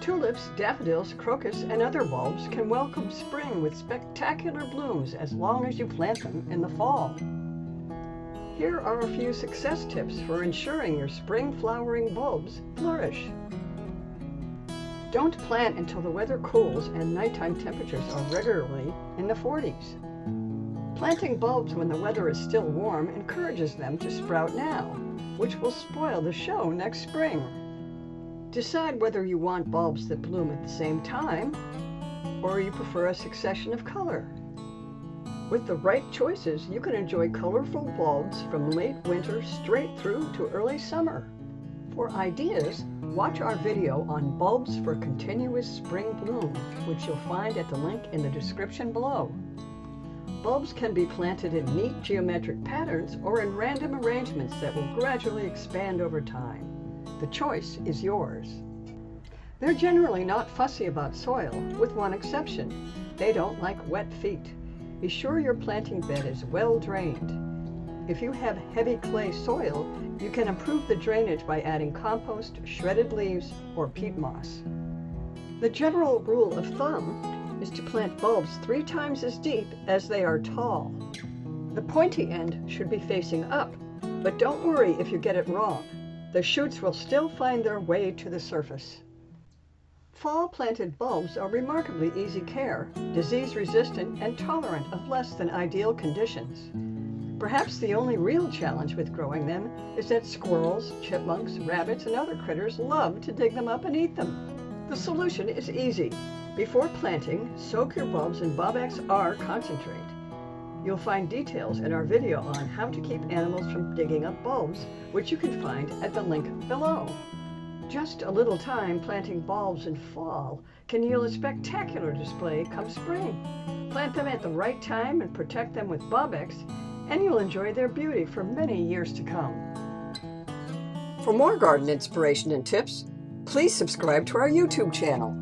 Tulips, daffodils, crocus, and other bulbs can welcome spring with spectacular blooms as long as you plant them in the fall. Here are a few success tips for ensuring your spring flowering bulbs flourish. Don't plant until the weather cools and nighttime temperatures are regularly in the 40s. Planting bulbs when the weather is still warm encourages them to sprout now, which will spoil the show next spring. Decide whether you want bulbs that bloom at the same time, or you prefer a succession of color. With the right choices, you can enjoy colorful bulbs from late winter straight through to early summer. For ideas, watch our video on bulbs for continuous spring bloom, which you'll find at the link in the description below. Bulbs can be planted in neat geometric patterns or in random arrangements that will gradually expand over time. The choice is yours. They're generally not fussy about soil, with one exception. They don't like wet feet. Be sure your planting bed is well drained. If you have heavy clay soil, you can improve the drainage by adding compost, shredded leaves, or peat moss. The general rule of thumb is to plant bulbs 3 times as deep as they are tall. The pointy end should be facing up, but don't worry if you get it wrong. The shoots will still find their way to the surface. Fall planted bulbs are remarkably easy care, disease-resistant, and tolerant of less than ideal conditions. Perhaps the only real challenge with growing them is that squirrels, chipmunks, rabbits, and other critters love to dig them up and eat them. The solution is easy. Before planting, soak your bulbs in Bob-X R concentrate. You'll find details in our video on how to keep animals from digging up bulbs, which you can find at the link below. Just a little time planting bulbs in fall can yield a spectacular display come spring. Plant them at the right time and protect them with Bob-X, and you'll enjoy their beauty for many years to come. For more garden inspiration and tips, please subscribe to our YouTube channel.